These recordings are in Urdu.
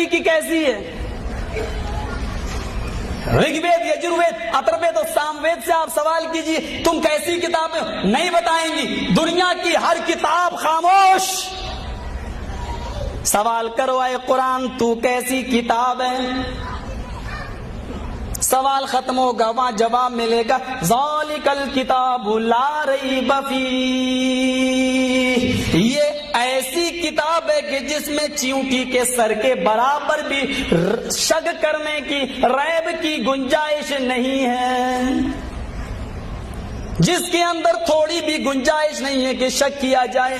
کی کیسی ہے؟ رگ وید، یجروید، اتروید اور ساموید سے آپ سوال کیجئے تم کیسی کتابیں نہیں بتائیں گی۔ دنیا کی ہر کتاب خاموش۔ سوال کرو اے قرآن تو کیسی کتاب ہے؟ سوال ختم ہوگا، وہاں جواب ملے گا ذالک الکتاب لا ریب فیہ، یہ ایسی کتاب ہے کہ جس میں چیونٹی کے سر کے برابر بھی شک کرنے کی، ریب کی گنجائش نہیں ہے، جس کے اندر تھوڑی بھی گنجائش نہیں ہے کہ شک کیا جائے۔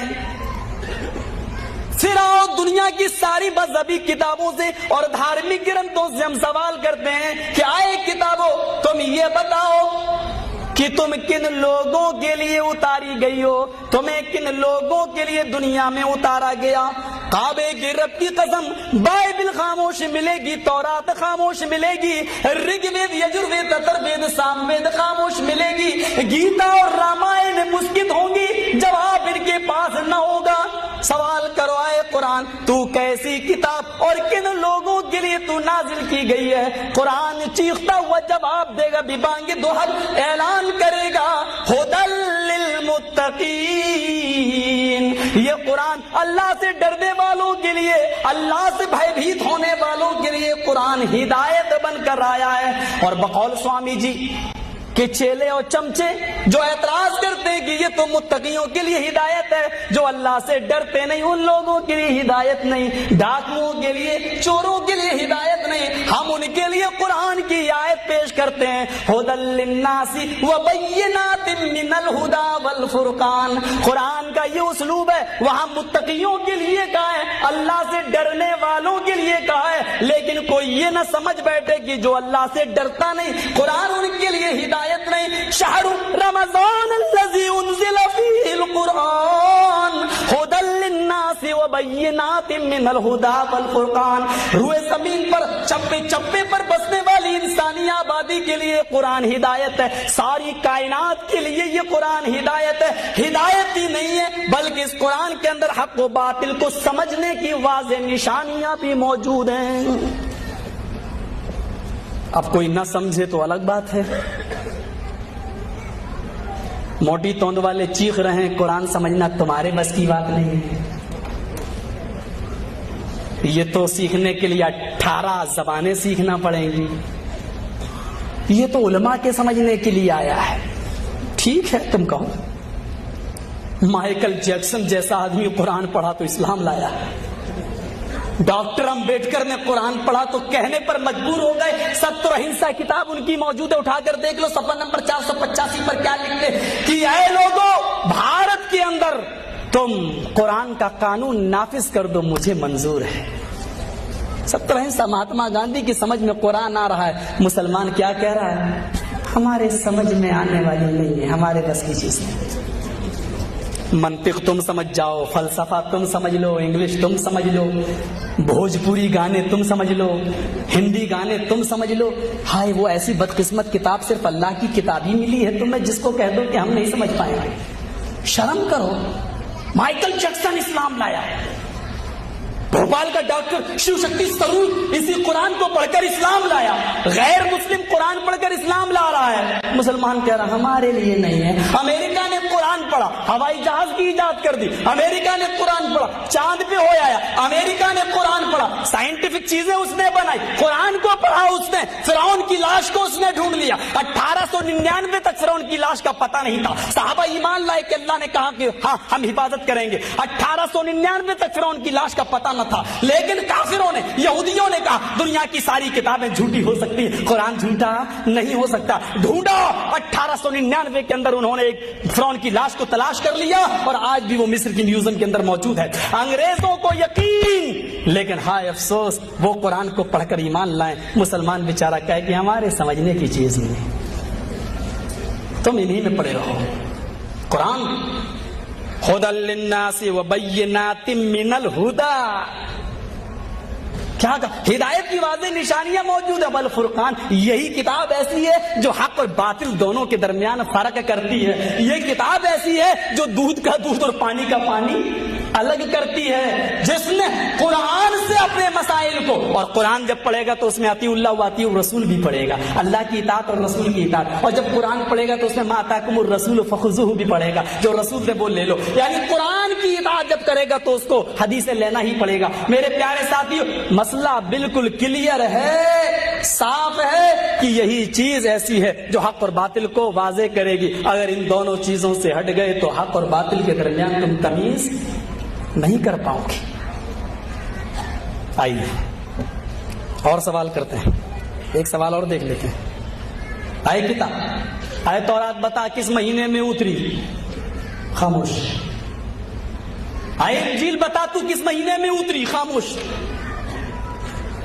پھر آؤ دنیا کی ساری مذہبی کتابوں سے اور دھارمک گرنتھوں سے ہم سوال کرتے ہیں کہ آئے کتابوں تم یہ بتاؤ کہ تم کن لوگوں کے لیے اتاری گئی ہو، تمہیں کن لوگوں کے لیے دنیا میں اتارا گیا۔ کعبے کی رب کی قسم بائبل خاموش ملے گی، تورات خاموش ملے گی، رگ وید، یجروید، اتروید، ساموید خاموش ملے گی، گیتا اور رامائن مسکت ہوں گی، جواب ان کے پاس نہ ہوگا۔ سوال کرو اے قرآن تو کیسی کتاب اور کن لوگوں کے لیے تو نازل کی گئی ہے؟ قرآن چیختا ہوا جواب دے گا، ببانگ دوحل اعلان کرے گا ھدی للمتقین، یہ قرآن اللہ سے ڈرنے والوں کے لیے، اللہ سے بھیبھیت ہونے والوں کے لیے قرآن ہدایت بن کر آیا ہے۔ اور بقول سوامی جی کہ چیلے اور چمچے جو اعتراض کرتے ہیں کہ یہ تو متقیوں کے لیے ہدایت ہے، جو اللہ سے ڈرتے نہیں ان لوگوں کے لیے ہدایت نہیں، ڈاکوؤں کے لیے، چوروں کے لیے ہدایت نہیں، ہم ان کے لیے قرآن کی آیت پیش کرتے ہیں ھدی للناس وبینات من الہدی والفرقان۔ قرآن کا یہ اسلوب ہے، وہاں متقیوں کے لیے کہا ہے، اللہ سے ڈرنے والوں کے لیے کہا ہے، لیکن کوئی یہ نہ سمجھ بیٹھے کہ جو اللہ سے ڈرتا نہیں قرآن ان کے لیے ہدایت نہیں۔ شہر رمضان الذی انزل فیہ القرآن ھدی للناس وبینات من الہدی والفرقان۔ روئے زمین پر چپے چپے پر بسنے والی انسانی آبادی کے لیے قرآن ہدایت ہے، ساری کائنات کے لیے یہ قرآن ہدایت ہے۔ ہدایت ہی نہیں ہے بلکہ اس قرآن کے اندر حق و باطل کو سمجھنے کی واضح نشانیاں بھی موجود ہیں۔ اب کوئی نہ سمجھے تو الگ بات ہے، موٹی توند والے چیخ رہے ہیں قرآن سمجھنا تمہارے بس کی بات نہیں ہے، یہ تو سیکھنے کے لیے 18 زبانیں سیکھنا پڑیں گی، یہ تو علماء کے سمجھنے کے لیے آیا ہے۔ ٹھیک ہے تم کہو مائیکل جیکسن جیسا آدمی قرآن پڑھا تو اسلام لایا، ڈاکٹر امبیڈکر نے قرآن پڑھا تو کہنے پر مجبور ہو گئے۔ ستر اہنسا کتاب ان کی موجود ہے، اٹھا کر دیکھ لو، صفحہ نمبر 485 پر کیا لکھتے کہ اے لوگوں بھارت کے اندر تم قرآن کا قانون نافذ کر دو مجھے منظور ہے۔ ستر اہنسا مہاتما گاندھی کی سمجھ میں قرآن آ رہا ہے، مسلمان کیا کہہ رہا ہے؟ ہمارے سمجھ میں آنے والی نہیں ہے، ہمارے بس کی چیز نہیں۔ منطق تم سمجھ جاؤ، فلسفہ تم سمجھ لو، انگلش تم سمجھ لو، بھوجپوری گانے تم سمجھ لو، ہندی گانے تم سمجھ لو، ہائے وہ ایسی بدقسمت کتاب صرف اللہ کی کتاب ہی ملی ہے تمہیں جس کو کہہ دو کہ ہم نہیں سمجھ پائیں گے۔ شرم کرو، مائیکل جیکسن اسلام لایا، بھوپال کا ڈاکٹر شیو شکتی سرور اسی قرآن کو پڑھ کر اسلام لایا، غیر مسلم قرآن پڑھ کر اسلام لا رہا ہے، مسلمان کہہ رہا ہمارے لیے نہیں ہے۔ امریکہ نے قرآن پڑھا، ہوائی جہاز کی ایجاد کر دی، امریکہ نے قرآن پڑھا، چاند پہ ہو آیا، امریکہ نے قرآن پڑھا، سائنٹیفک چیزیں اس نے بنائی، قرآن کو پڑھا اس نے، فرعون کی لاش کو اس نے ڈھونڈ لیا، 1899 تک فرعون کی لاش کا پتہ نہیں تھا، صحابہ ایمان لائے کہ اللہ نے کہا کہ ہاں ہم حفاظت کریں گے، 1899 تک فرعون کی لاش کا پتہ نہ تھا، لیکن کافروں نے، یہودیوں نے کہا دنیا کی ساری کتابیں جھوٹی ہو سکتی ہیں، قرآن جھوٹا نہیں ہو سکتا، ڈھونڈا، 1899 کے اندر انہوں نے ایک فرعون کی لاش کو تلاش کر لیا اور آج بھی وہ مصر کی میوزیم کے اندر موجود ہے۔ انگریزوں کو یقین، لیکن ہائے افسوس وہ قرآن کو پڑھ کر ایمان لائیں، مسلمان بیچارہ کہے کہ ہمارے سمجھنے کی چیز نہیں، تم انہی میں پڑے رہو۔ قرآن ھدی للناس وبینات من الہدی، کیا کہا؟ ہدایت کی واضح نشانیاں موجود ہے، والفرقان، یہی کتاب ایسی ہے جو حق اور باطل دونوں کے درمیان فرق کرتی ہے، یہ کتاب ایسی ہے جو دودھ کا دودھ اور پانی کا پانی الگ کرتی ہے جس نے قرآن سے اپنے مسائل کو، اور قرآن جب پڑھے گا تو اس میں اطیعوا اللہ و اطیعوا الرسول بھی پڑھے گا، اللہ کی اطاعت اور رسول کی اطاعت، اور جب قرآن پڑھے گا تو اس میں ما آتاکم الرسول فخذوہ بھی پڑھے گا، جو رسول نے وہ لے لو، یعنی قرآن کی اطاعت جب کرے گا تو اس کو حدیث لینا ہی پڑے گا۔ میرے پیارے ساتھیو، مسئلہ بالکل کلیئر ہے، صاف ہے کہ یہی چیز ایسی ہے جو حق اور باطل کو واضح کرے گی۔ اگر ان دونوں چیزوں سے ہٹ گئے تو حق اور باطل کے درمیان تم تمیز نہیں کر پاؤ گے۔ آئیے اور سوال کرتے ہیں، ایک سوال اور دیکھ لیتے ہیں۔ آئے کتاب، آئے تورات بتا کس مہینے میں اتری؟ خاموش۔ آئے انجیل بتا تو کس مہینے میں اتری؟ خاموش۔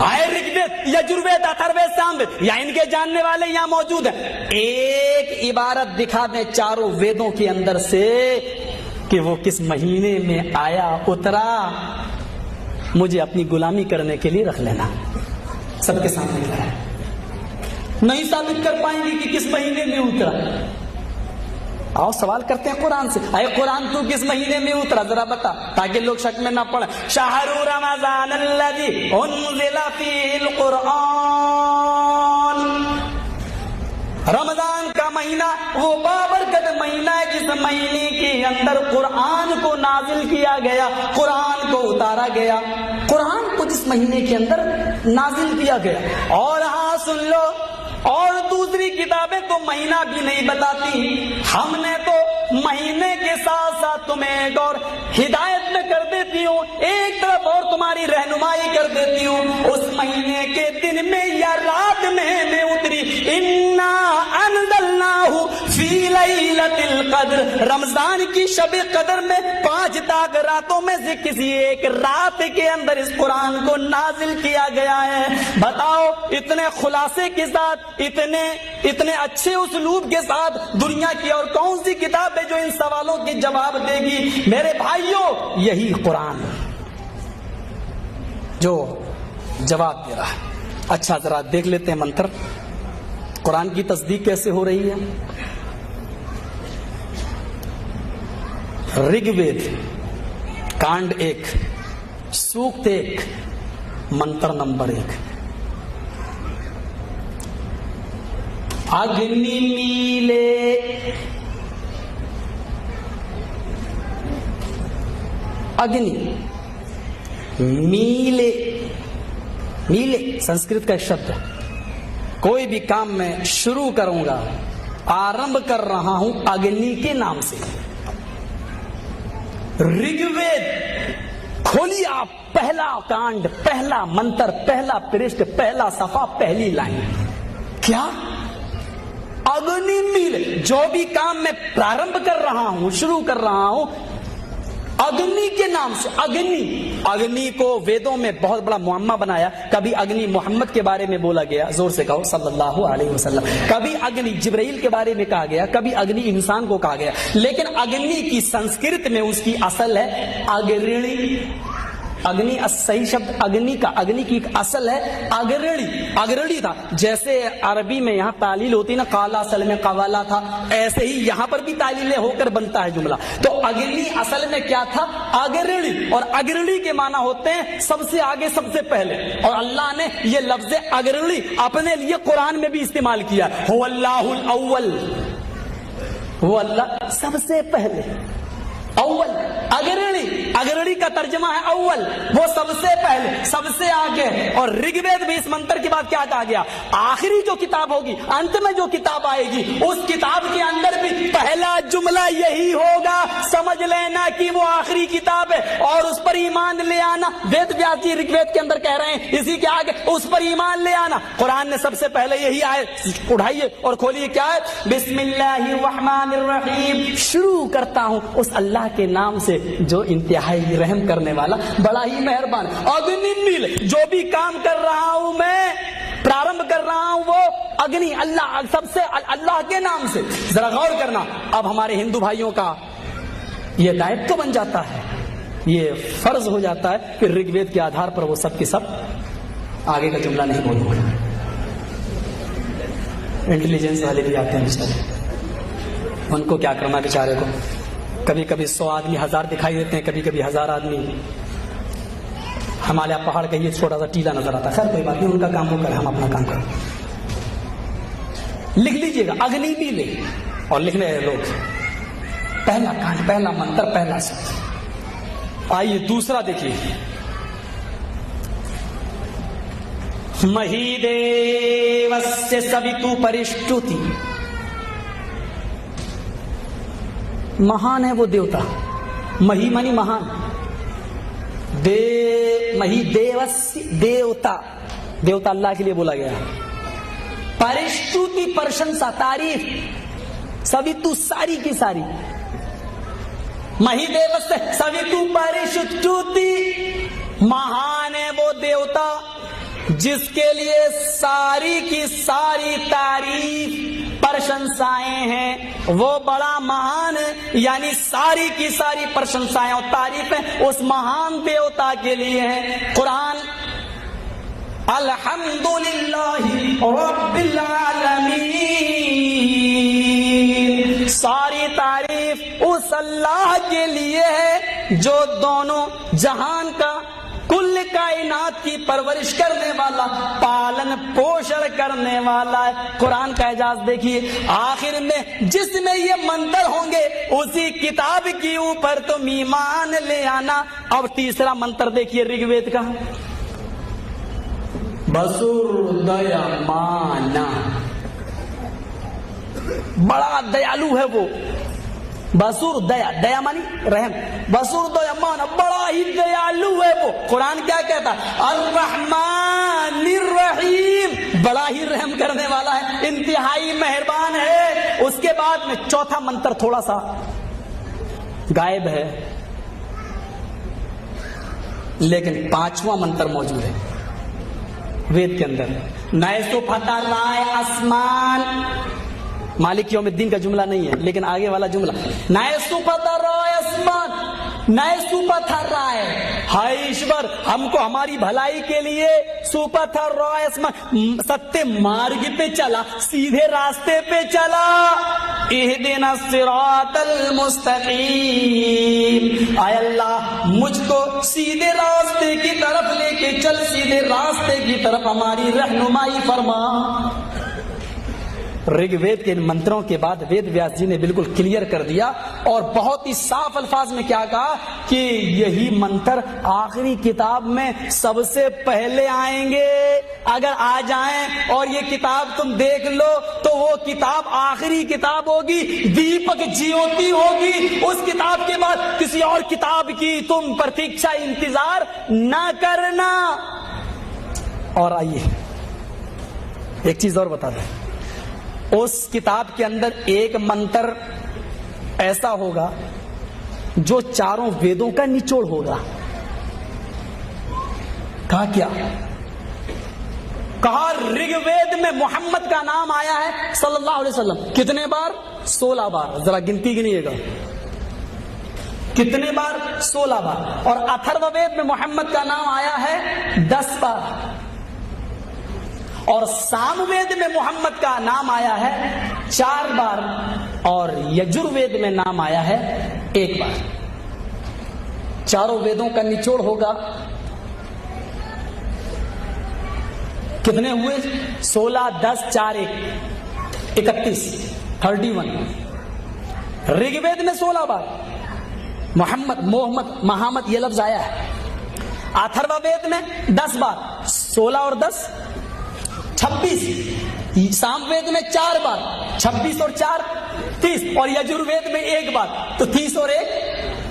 آئے رگوید، یجروید، اتھروید، ساموید، یا ان کے جاننے والے یہاں موجود ہیں، ایک عبارت دکھا دیں چاروں ویدوں کے اندر سے کہ وہ کس مہینے میں آیا، اترا، مجھے اپنی غلامی کرنے کے لیے رکھ لینا۔ سب کے سامنے کھڑا ہے، نہیں ثابت کر پائیں گے کہ کس مہینے میں اترا۔ آؤ سوال کرتے ہیں قرآن سے، اے قرآن تو کس مہینے میں اترا ذرا بتا، تاکہ لوگ شک میں نہ پڑیں۔ شہر رمضان الذی انزل فیہ القرآن، رمضان کا مہینہ وہ بابرکت مہینہ ہے جس مہینے کے اندر قرآن کو نازل کیا گیا، قرآن کو اتارا گیا، قرآن کو جس مہینے کے اندر نازل کیا گیا۔ اور ہاں سن لو، اور دوسری کتابیں تو مہینہ بھی نہیں بتاتی، ہم نے تو مہینے کے ساتھ ساتھ تمہیں ایک اور ہدایت میں کر دیتی ہوں، ایک طرف اور تمہاری رہنمائی کر دیتی ہوں، اس مہینے کے دن میں یا رات میں اتری۔ انا انزلناہ فی لیلۃ القدر، رمضان کی شب قدر میں 5 تاک راتوں میں سے کسی ایک رات کے اندر اس قرآن کو نازل کیا گیا ہے۔ بتاؤ اتنے خلاصے کے ساتھ، اتنے اچھے اسلوب کے ساتھ دنیا کی اور کون سی کتاب ہے جو ان سوالوں کے جواب دے گی؟ میرے بھائیوں، یہی قرآن جو جواب دے رہا ہے۔ اچھا ذرا دیکھ لیتے ہیں منتر، قرآن کی تصدیق کیسے ہو رہی ہے۔ رگ وید کانڈ 1 سوکت 1 منتر نمبر 1۔ اگنی میلے، اگنی میلے، میلے سنسکرت کا ایک شبد ہے۔ کوئی بھی کام میں شروع کروں گا، آرمب کر رہا ہوں اگنی کے نام سے۔ رگوید کھولیے آپ، پہلا کانڈ، پہلا منتر، پہلا پرشٹ، پہلا صفحہ، پہلی لائن، کیا؟ اگنی میل، جو بھی کام میں پرارمب کر رہا ہوں، شروع کر رہا ہوں، اگنی کے نام سے۔ اگنی کو ویدوں میں بہت بڑا معمہ بنایا، کبھی اگنی محمد کے بارے میں بولا گیا، زور سے کہو صلی اللہ علیہ وسلم، کبھی اگنی جبرائیل کے بارے میں کہا گیا، کبھی اگنی انسان کو کہا گیا، لیکن اگنی کی سنسکرت میں اس کی اصل ہے اگرڑی۔ اگنی صحیح شبد اگنی کا، اگنی کی اصل ہے اگرڑی، اگرڑی تھا۔ جیسے عربی میں یہاں تعلیل ہوتی نا، قالا اصل میں قوالا تھا، ایسے ہی یہاں پر بھی تعلیلیں ہو کر بنتا ہے جملہ۔ تو اگنی اصل میں کیا تھا؟ اگرڑی، اور اگرڑی کے معنی ہوتے ہیں سب سے آگے، سب سے پہلے، اور اللہ نے یہ لفظ اگرڑی اپنے لیے قرآن میں بھی استعمال کیا۔ هو اللہ الاول، وہ اللہ سب سے پہلے، اول۔ اگرڑی، اگرڑی کا ترجمہ ہے اول، وہ سب سے پہلے، سب سے آگے۔ اور رگوید بھی اس منتر کے بعد کیا کہا گیا؟ آخری جو کتاب ہوگی، انت میں جو کتاب آئے گی، اس کتاب کے اندر بھی پہلا جملہ یہی ہوگا، سمجھ لینا کہ وہ آخری کتاب ہے اور اس پر ایمان لے آنا۔ وید ویاس جی رگوید کے اندر کہہ رہے ہیں اسی کے آگے اس پر ایمان لے آنا۔ قرآن نے سب سے پہلے یہی آیت اٹھائیے اور کھولیے، کیا ہے؟ بسم اللہ الرحمن الرحیم، شروع کرتا ہوں اس اللہ کے نام سے جو انتہائی رحم کرنے والا، بڑا ہی مہربان۔ اگنی میل، جو بھی کام کر رہا ہوں میں، پرارمب کر رہا ہوں، وہ اگنی، اللہ، سب سے اللہ کے نام سے۔ ذرا غور کرنا، اب ہمارے ہندو بھائیوں کا یہ دائتو بن جاتا ہے، یہ فرض ہو جاتا ہے کہ رگ وید کے آدھار پر وہ سب کے سب آگے کا جملہ نہیں بولوں گا۔ انٹیلیجنس والے بھی آتے ہیں بیچارے، ان کو کیا کرنا بیچارے کو، کبھی کبھی 100 آدمی 1000 دکھائی دیتے ہیں, کبھی کبھی 1000 آدمی ہمالیہ پہاڑ کا یہ چھوٹا سا ٹیلا نظر آتا ہے. خیر کوئی بات نہیں, ان کا کام وہ کرے, ہم اپنا کام کریں. لکھ لیجئے گا اگنی میلے, اور لکھنے ہیں لوگ. پہلا کانڈ, پہلا منتر, پہلا شبد. آئیے دوسرا دیکھیے. مہی دیوسیہ سویتو پرشٹوتی. مہان ہے وہ دیوتا. مہی مانی مہان, مہی دیوس دیوتا, دیوتا اللہ کے لیے بولا گیا. پرشٹوتی پرشنسا, تعریف. سویتو ساری کی ساری. مہی دیوس سویتو پرشٹوتی. مہان ہے وہ دیوتا جس کے لیے ساری کی ساری تعریف پرشنسائیں ہیں. وہ بڑا مہان ہے, یعنی ساری کی ساری پرشنسائیں اور تعریفیں اس مہان دیوتا کے لیے ہیں. قرآن الحمدللہ رب العالمین, ساری تعریف اس اللہ کے لیے ہے جو دونوں جہان کا, کل کائنات کی پرورش کرنے والا, پالن پوشن کرنے والا ہے. قرآن کا اعجاز دیکھیے, آخر میں جس میں یہ منتر ہوں گے اسی کتاب کے اوپر تم ایمان لے آنا. اب تیسرا منتر دیکھیے رگ وید کا. بسردیمانا, بڑا دیالو ہے وہ. بسور دیا, دیا مانی رحم. بسور دیمان, بڑا ہی دیالو ہے وہ. قرآن کیا کہتا ہے؟ الرحمن الرحیم, بڑا ہی رحم کرنے والا ہے, انتہائی مہربان ہے. اس کے بعد میں چوتھا منتر تھوڑا سا غائب ہے, لیکن پانچواں منتر موجود ہے وید کے اندر. نیسو فتح رائے آسمان, مالک یوم الدین کا جملہ نہیں ہے, لیکن آگے والا جملہ. نیسو فتح رائے آسمان, نیسو فتح رائے, ہائے ایشور ہم کو ہماری بھلائی کے لیے سوپتھر رائے آسمان, ستیہ مارگ پہ چلا, سیدھے راستے پہ چلا. اہدنا الصراط المستقیم, اے اللہ مجھ کو سیدھے راستے کی طرف لے کے چل, سیدھے راستے کی طرف ہماری رہنمائی فرما. رگ وید کے منتروں کے بعد وید ویاس جی نے بالکل کلیئر کر دیا اور بہت ہی صاف الفاظ میں کیا کہا کہ یہی منتر آخری کتاب میں سب سے پہلے آئیں گے. اگر آ جائیں اور یہ کتاب تم دیکھ لو تو وہ کتاب آخری کتاب ہوگی, دیپک جیوتی ہوگی. اس کتاب کے بعد کسی اور کتاب کی تم پرتیکشا انتظار نہ کرنا. اور آئیے ایک چیز اور بتا دیں, اس کتاب کے اندر ایک منتر ایسا ہوگا جو چاروں ویدوں کا نچوڑ ہوگا. کہا کیا؟ کہا رگ وید میں محمد کا نام آیا ہے صلی اللہ علیہ وسلم. کتنے بار؟ 16 بار. ذرا گنتی گنیے گا کتنے بار؟ 16 بار. اور اتھرو وید میں محمد کا نام آیا ہے 10 بار. اور سام وید میں محمد کا نام آیا ہے 4 بار. اور یجر وید میں نام آیا ہے 1 بار. چاروں ویدوں کا نچوڑ ہوگا. کتنے ہوئے؟ 16, 10, 4, 1, 31, 31. رگ وید میں 16 بار محمد محمد یہ لفظ آیا ہے. اتھرو وید میں 10 بار, 16 اور 10 26. سام وید میں 4 بار, 26 اور 4 30. اور یجر وید میں 1 بار, تو 30 اور 1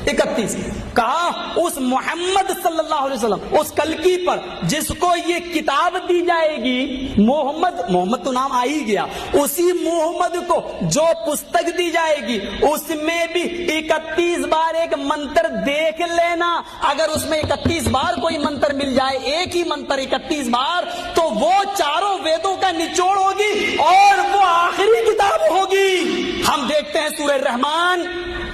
31. کہا اس محمد صلی اللہ علیہ وسلم, اس کلکی پر جس کو یہ کتاب دی جائے گی, محمد تو نام آ ہی گیا, اسی محمد کو جو پستک دی جائے گی اس میں بھی 31 بار ایک منتر دیکھ لینا. اگر اس میں 31 بار کوئی منتر مل جائے, ایک ہی منتر 31 بار, تو وہ چاروں ویدوں کا نچوڑ ہوگی اور وہ آخری کتاب ہوگی. ہم دیکھتے ہیں سورہ رحمان,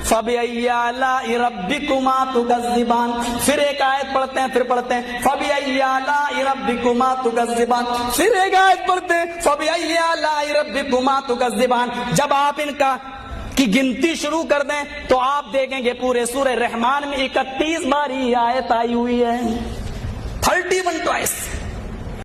فَبِأَيِّ آلَاءِ رَبِّكُمَا تُكَذِّبَانِ. پھر ایک آیت پڑھتے ہیں, پھر پڑھتے ہیں فَبِأَيِّ آلَاءِ رَبِّكُمَا تُكَذِّبَانِ. پھر ایک آیت پڑھتے ہیں فَبِأَيِّ آلَاءِ رَبِّكُمَا تُكَذِّبَانِ. جب آپ ان کا کی گنتی شروع کر دیں تو آپ دیکھیں گے پورے سورہ رحمان میں 31 بار یہ آیت آئی ہوئی ہے، 31 ٹوائس۔